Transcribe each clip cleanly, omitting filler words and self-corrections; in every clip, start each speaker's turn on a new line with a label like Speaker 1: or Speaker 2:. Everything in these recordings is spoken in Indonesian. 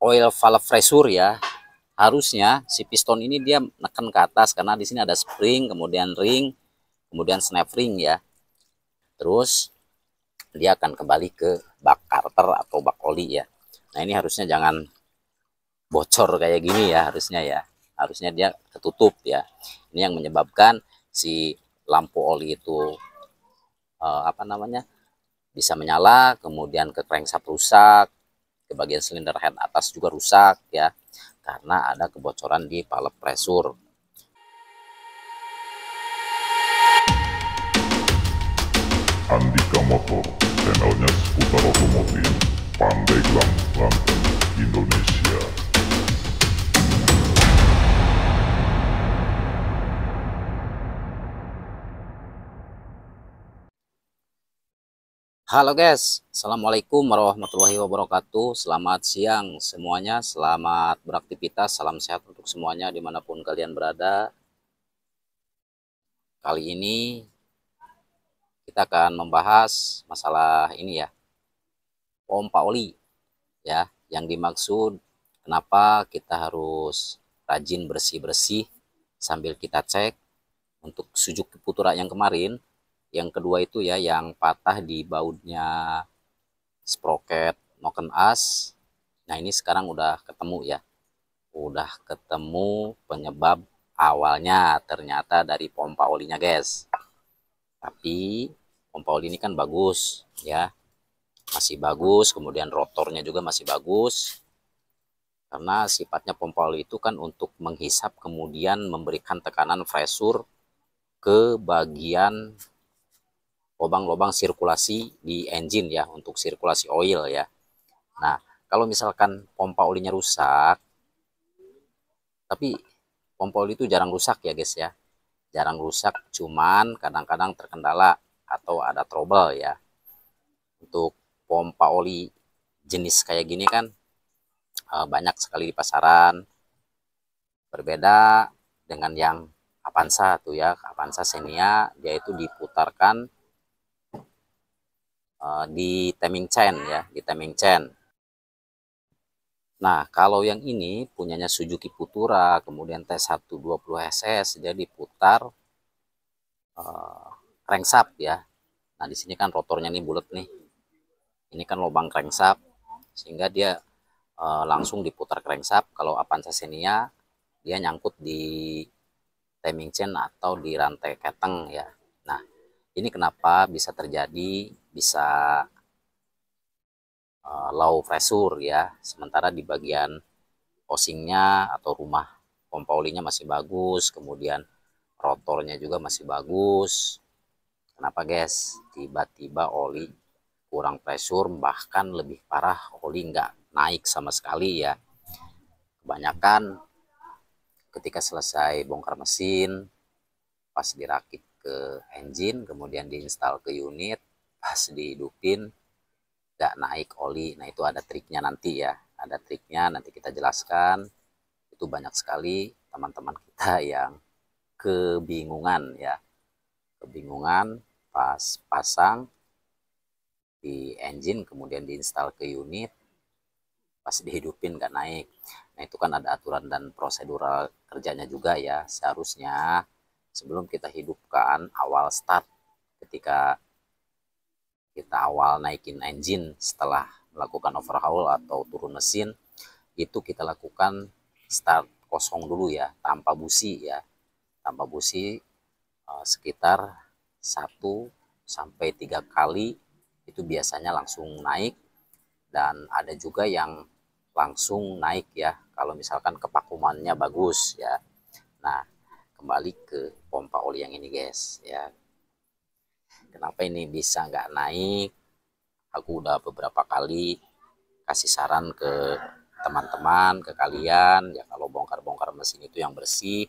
Speaker 1: oil valve pressure ya, harusnya si piston ini dia neken ke atas karena di sini ada spring, kemudian ring, kemudian snap ring ya. Terus dia akan kembali ke bak karter atau bak oli ya. Nah ini harusnya jangan bocor kayak gini ya, harusnya ya. Harusnya dia ketutup ya. Ini yang menyebabkan si lampu oli itu bisa menyala, kemudian ke crankshaft rusak, ke bagian silinder head atas juga rusak ya, karena ada kebocoran di valve pressure.
Speaker 2: Andika Motor, channelnya seputar otomotif, Pandeglang, Banten, Indonesia.
Speaker 1: Halo guys, Assalamualaikum warahmatullahi wabarakatuh. Selamat siang semuanya, selamat beraktivitas, salam sehat untuk semuanya dimanapun kalian berada. Kali ini kita akan membahas masalah ini ya, pompa oli ya. Yang dimaksud kenapa kita harus rajin bersih-bersih sambil kita cek untuk Suzuki Putura yang kemarin. Yang kedua itu ya, yang patah di bautnya sprocket noken as. Nah ini sekarang udah ketemu ya, udah ketemu penyebab awalnya, ternyata dari pompa olinya guys. Tapi pompa oli ini kan bagus ya, masih bagus, kemudian rotornya juga masih bagus, karena sifatnya pompa oli itu kan untuk menghisap kemudian memberikan tekanan pressure ke bagian lubang-lubang sirkulasi di engine ya, untuk sirkulasi oil ya. Nah kalau misalkan pompa olinya rusak, tapi pompa oli itu jarang rusak ya guys ya, jarang rusak, cuman kadang-kadang terkendala atau ada trouble ya. Untuk pompa oli jenis kayak gini kan banyak sekali di pasaran, berbeda dengan yang Avanza tuh ya, Avanza Xenia, dia itu diputarkan di timing chain ya, di timing chain. Nah kalau yang ini punyanya Suzuki Putura, kemudian T120SS, dia diputar crankshaft ya. Nah di sini kan rotornya nih bulat nih, ini kan lubang crankshaft, sehingga dia langsung diputar crankshaft. Kalau Avanza Xenia dia nyangkut di timing chain atau di rantai keteng ya. Nah ini kenapa bisa terjadi, bisa low pressure ya, sementara di bagian housingnya atau rumah pompa olinya masih bagus, kemudian rotornya juga masih bagus. Kenapa guys? Tiba-tiba oli kurang pressure, bahkan lebih parah oli nggak naik sama sekali ya. Kebanyakan ketika selesai bongkar mesin, pas dirakit ke engine, kemudian diinstal ke unit, pas dihidupin nggak naik oli. Nah itu ada triknya nanti ya, ada triknya nanti kita jelaskan. Itu banyak sekali teman-teman kita yang kebingungan ya, kebingungan pas pasang di engine kemudian diinstal ke unit, pas dihidupin nggak naik. Nah itu kan ada aturan dan prosedural kerjanya juga ya. Seharusnya sebelum kita hidupkan awal start, ketika kita awal naikin engine setelah melakukan overhaul atau turun mesin, itu kita lakukan start kosong dulu ya, tanpa busi ya, tanpa busi sekitar 1-3 kali, itu biasanya langsung naik. Dan ada juga yang langsung naik ya, kalau misalkan kepakumannya bagus ya. Nah kembali ke pompa oli yang ini guys ya, kenapa ini bisa nggak naik. Aku udah beberapa kali kasih saran ke teman-teman, ke kalian ya, kalau bongkar-bongkar mesin itu yang bersih,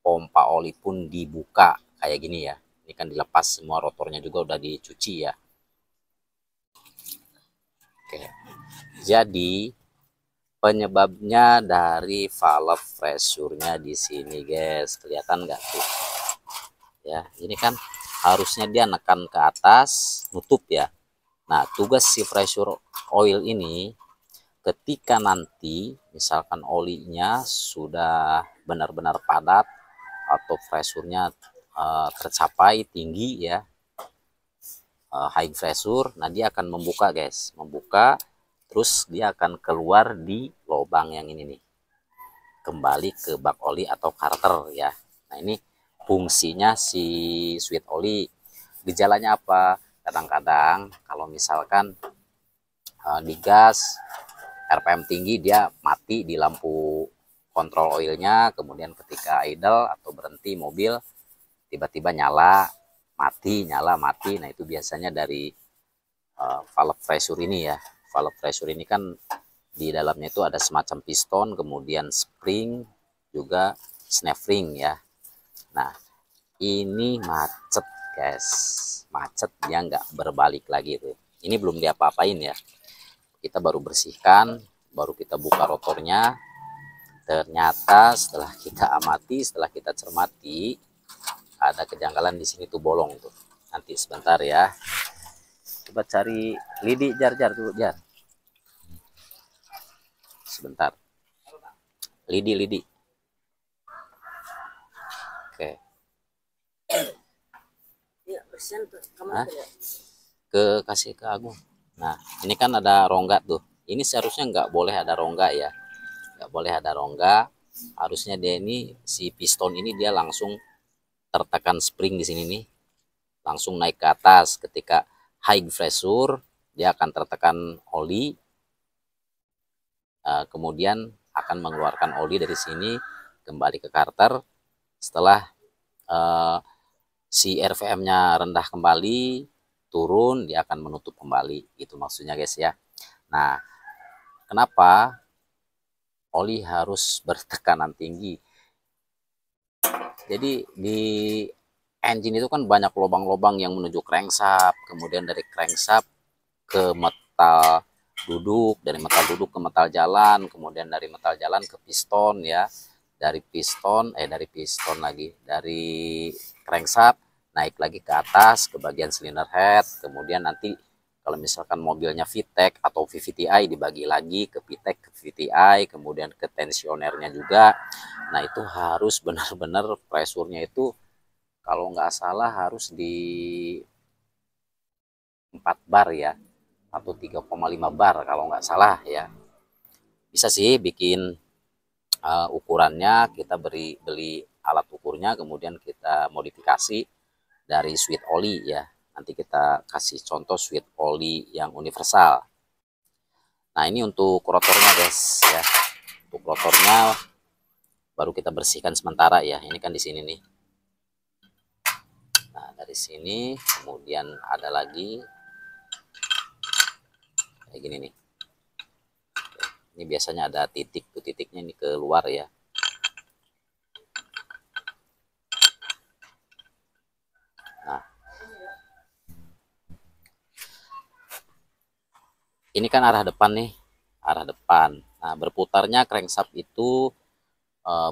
Speaker 1: pompa oli pun dibuka kayak gini ya. Ini kan dilepas semua, rotornya juga udah dicuci ya. Oke, jadi penyebabnya dari valve pressure-nya di sini guys, kelihatan nggak tuh ya. Ini kan harusnya dia nekan ke atas nutup ya. Nah tugas si pressure oil ini ketika nanti misalkan olinya sudah benar-benar padat atau pressure-nya tercapai tinggi ya, high pressure, nah dia akan membuka guys, membuka, terus dia akan keluar di lubang yang ini nih, kembali ke bak oli atau karter ya. Nah ini fungsinya si sweet oli. Gejalanya apa? Kadang-kadang kalau misalkan digas RPM tinggi dia mati di lampu kontrol oilnya, kemudian ketika idle atau berhenti mobil tiba-tiba nyala mati, nyala mati. Nah itu biasanya dari valve pressure ini ya. Valve pressure ini kan di dalamnya itu ada semacam piston, kemudian spring, juga snaffling ya. Nah ini macet guys, macet, dia nggak berbalik lagi tuh. Ini belum diapa-apain ya, kita baru bersihkan, baru kita buka rotornya. Ternyata setelah kita amati, setelah kita cermati, ada kejanggalan di sini tuh, bolong tuh. Nanti sebentar ya, coba cari lidi, jar dulu jar, sebentar, lidi. Oke. Hah? Kasih ke Agung. Nah ini kan ada rongga tuh, ini seharusnya nggak boleh ada rongga ya, nggak boleh ada rongga. Harusnya dia ini, si piston ini dia langsung tertekan spring di sini nih, langsung naik ke atas. Ketika high pressure dia akan tertekan oli, kemudian akan mengeluarkan oli dari sini kembali ke karter. Setelah si RPM-nya rendah kembali, turun, dia akan menutup kembali, itu maksudnya guys ya. Nah kenapa oli harus bertekanan tinggi? Jadi di engine itu kan banyak lubang-lubang yang menuju crankshaft, kemudian dari crankshaft ke metal duduk, dari metal duduk ke metal jalan, kemudian dari metal jalan ke piston ya, dari piston lagi, dari crankshaft naik lagi ke atas ke bagian cylinder head, kemudian nanti kalau misalkan mobilnya VTEC atau VVTi dibagi lagi ke VTEC, ke VVTi, kemudian ke tensionernya juga. Nah itu harus benar-benar pressure-nya itu kalau nggak salah harus di 4 bar ya, atau 3,5 bar kalau nggak salah ya. Bisa sih bikin ukurannya, kita beli alat ukurnya, kemudian kita modifikasi dari sweet oli ya. Nanti kita kasih contoh sweet oli yang universal. Nah ini untuk rotornya guys ya, untuk rotornya baru kita bersihkan sementara ya. Ini kan di sini nih. Nah dari sini kemudian ada lagi kayak gini nih. Ini biasanya ada titik tuh, titiknya ini keluar ya. Nah ini kan arah depan nih, arah depan. Nah berputarnya crankshaft itu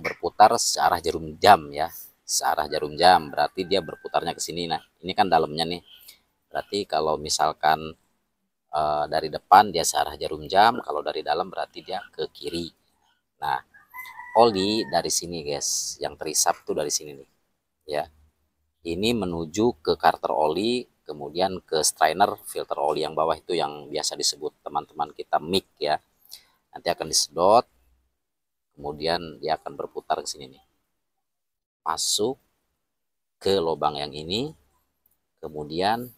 Speaker 1: berputar searah jarum jam ya, searah jarum jam, berarti dia berputarnya ke sini. Nah ini kan dalamnya nih, berarti kalau misalkan dari depan dia searah jarum jam, kalau dari dalam berarti dia ke kiri. Nah oli dari sini guys, yang terisap tuh dari sini nih ya, ini menuju ke karter oli, kemudian ke strainer filter oli yang bawah itu yang biasa disebut teman-teman kita mic ya. Nanti akan disedot, kemudian dia akan berputar ke sini nih, masuk ke lubang yang ini, kemudian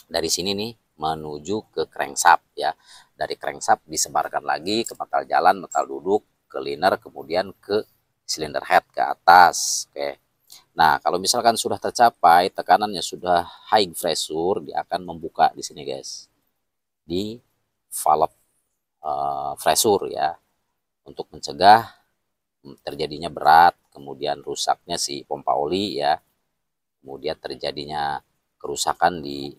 Speaker 1: dari sini nih menuju ke crankshaft ya. Dari crankshaft disebarkan lagi ke metal jalan, metal duduk, ke liner, kemudian ke cylinder head ke atas. Oke. Nah kalau misalkan sudah tercapai tekanannya sudah high pressure, dia akan membuka di sini guys, di valve pressure ya, untuk mencegah terjadinya berat, kemudian rusaknya si pompa oli ya, kemudian terjadinya kerusakan di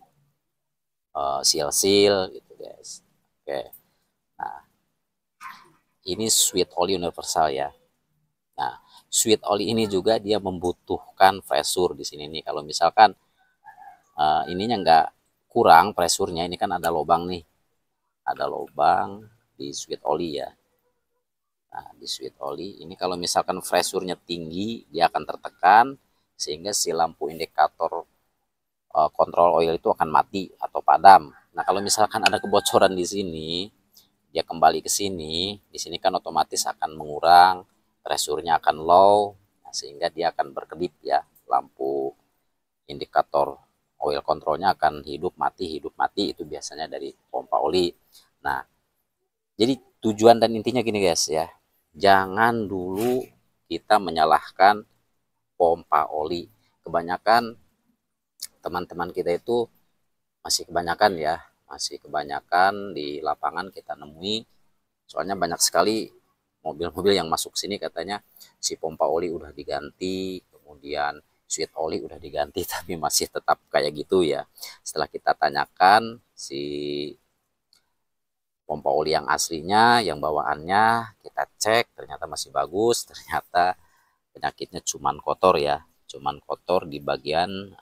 Speaker 1: seal-seal gitu guys. Oke. Nah ini sweet oli universal ya. Nah sweet oli ini juga dia membutuhkan pressure di sini nih. Kalau misalkan ininya nggak kurang pressure-nya, ini kan ada lubang nih, ada lubang di switch oli ya. Nah, di switch oli ini kalau misalkan pressure-nya tinggi, dia akan tertekan sehingga si lampu indikator kontrol oil itu akan mati atau padam. Nah, kalau misalkan ada kebocoran di sini, dia kembali ke sini, di sini kan otomatis akan mengurang, pressure-nya akan low, nah, sehingga dia akan berkedip ya, lampu indikator oil kontrolnya akan hidup mati itu biasanya dari pompa oli. Nah, jadi tujuan dan intinya gini guys ya, jangan dulu kita menyalahkan pompa oli. Kebanyakan teman-teman kita itu masih kebanyakan di lapangan kita nemui, soalnya banyak sekali mobil-mobil yang masuk sini katanya si pompa oli udah diganti, kemudian switch oli udah diganti, tapi masih tetap kayak gitu ya. Setelah kita tanyakan si pompa oli yang aslinya, yang bawaannya, kita cek ternyata masih bagus, ternyata penyakitnya cuman kotor ya, cuman kotor di bagian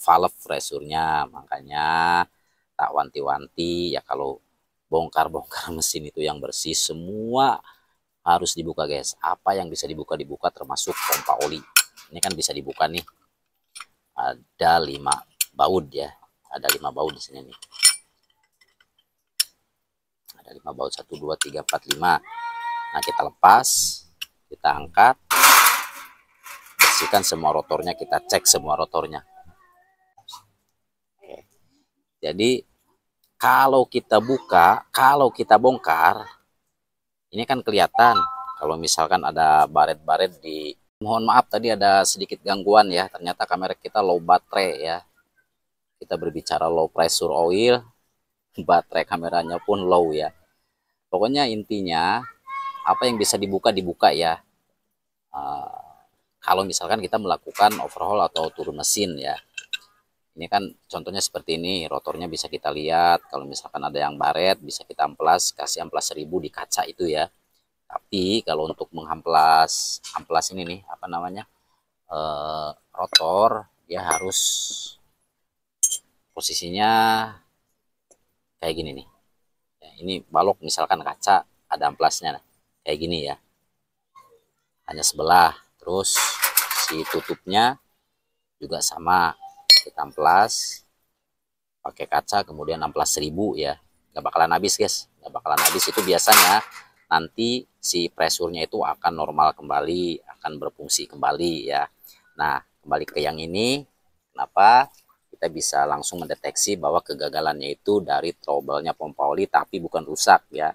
Speaker 1: valve pressure-nya. Makanya tak wanti-wanti ya, kalau bongkar-bongkar mesin itu yang bersih semua harus dibuka guys. Apa yang bisa dibuka termasuk pompa oli. Ini kan bisa dibuka nih, ada 5 baut ya, ada 5 baut di sini nih, ada 5 baut, 1 2 3 4 5. Nah, kita lepas, kita angkat, bersihkan semua rotornya, kita cek semua rotornya. Jadi kalau kita buka, kalau kita bongkar, ini kan kelihatan kalau misalkan ada baret-baret di, mohon maaf tadi ada sedikit gangguan ya, ternyata kamera kita low baterai ya. Kita berbicara low pressure oil, baterai kameranya pun low ya. Pokoknya intinya apa yang bisa dibuka ya. Kalau misalkan kita melakukan overhaul atau turun mesin ya. Ini kan contohnya seperti ini, rotornya bisa kita lihat. Kalau misalkan ada yang baret, bisa kita amplas, kasih amplas 1000 di kaca itu ya. Tapi kalau untuk mengamplas, amplas ini nih, apa namanya, rotor, dia harus posisinya kayak gini nih. Ya, ini balok misalkan kaca, ada amplasnya, kayak gini ya. Hanya sebelah, terus si tutupnya juga sama. Kita amplas pakai kaca, kemudian amplas 1000 ya, nggak bakalan habis guys, nggak bakalan habis. Itu biasanya nanti si pressure-nya itu akan normal kembali, akan berfungsi kembali ya. Nah, kembali ke yang ini, kenapa kita bisa langsung mendeteksi bahwa kegagalannya itu dari trouble-nya pompa oli, tapi bukan rusak ya,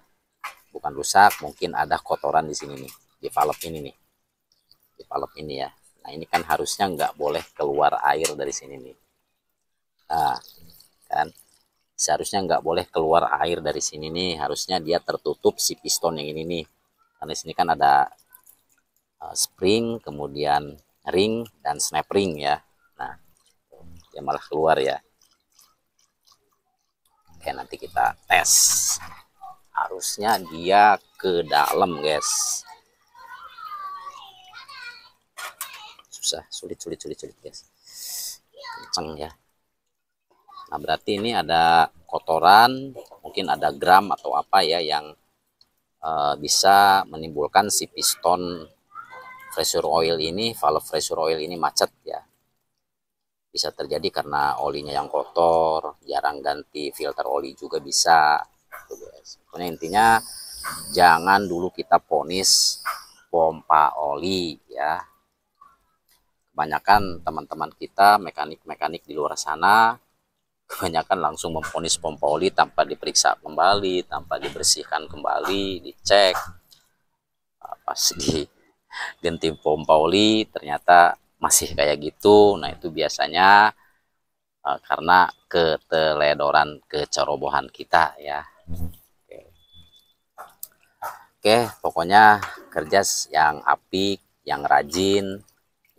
Speaker 1: bukan rusak, mungkin ada kotoran di sini nih, di valve ini nih, di valve ini ya. Nah, ini kan harusnya nggak boleh keluar air dari sini nih. Nah, kan seharusnya nggak boleh keluar air dari sini nih. Harusnya dia tertutup si piston yang ini nih. Karena di sini kan ada spring, kemudian ring, dan snap ring ya. Nah, dia malah keluar ya. Oke, nanti kita tes. Harusnya dia ke dalam guys. Susah, sulit guys, kenceng ya. Nah, berarti ini ada kotoran, mungkin ada gram atau apa ya yang bisa menimbulkan si piston pressure oil ini, valve pressure oil ini macet ya. Bisa terjadi karena olinya yang kotor, jarang ganti filter oli juga bisa. Pokoknya intinya jangan dulu kita ponis pompa oli ya. Kebanyakan teman-teman kita mekanik-mekanik di luar sana kebanyakan langsung memponis pompa oli tanpa diperiksa kembali, tanpa dibersihkan kembali, dicek. Pas diganti pompa oli ternyata masih kayak gitu. Nah, itu biasanya karena keteledoran, kecerobohan kita ya. Oke, pokoknya kerja yang apik, yang rajin,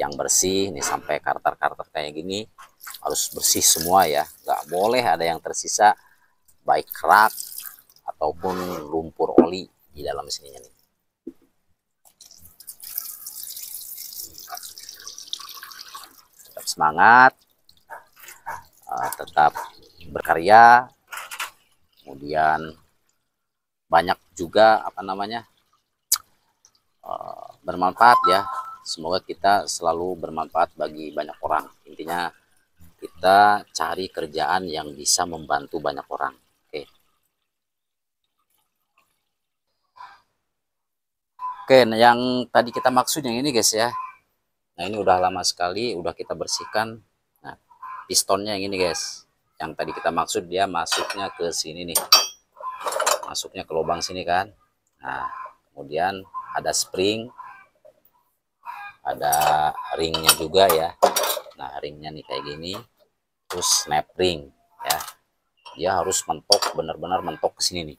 Speaker 1: yang bersih. Nih sampai karter-karter kayak gini harus bersih semua ya, nggak boleh ada yang tersisa baik kerak ataupun lumpur oli di dalam sininya nih. Tetap semangat, tetap berkarya, kemudian banyak juga bermanfaat ya. Semoga kita selalu bermanfaat bagi banyak orang. Intinya kita cari kerjaan yang bisa membantu banyak orang. Oke. Oke, nah yang tadi kita maksud yang ini guys ya. Nah ini udah lama sekali, udah kita bersihkan. Nah pistonnya yang ini guys. Yang tadi kita maksud dia masuknya ke sini nih. Masuknya ke lubang sini kan. Nah kemudian ada spring. Ada ringnya juga ya. Nah ringnya nih kayak gini. Terus snap ring ya. Dia harus mentok, benar-benar mentok ke sini nih.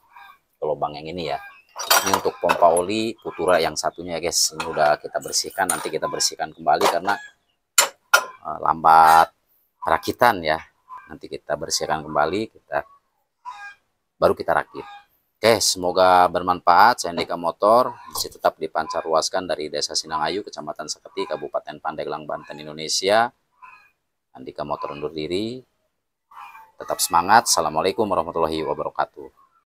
Speaker 1: Ke lubang yang ini ya. Ini untuk pompa oli Futura yang satunya ya guys. Ini udah kita bersihkan, nanti kita bersihkan kembali karena lambat perakitan ya. Nanti kita bersihkan kembali, baru kita rakit. Oke, semoga bermanfaat. Saya Andika Motor, masih tetap dipancarluaskan dari Desa Sinangayu, Kecamatan Seketi, Kabupaten Pandeglang, Banten, Indonesia. Andika Motor undur diri. Tetap semangat. Assalamualaikum warahmatullahi wabarakatuh.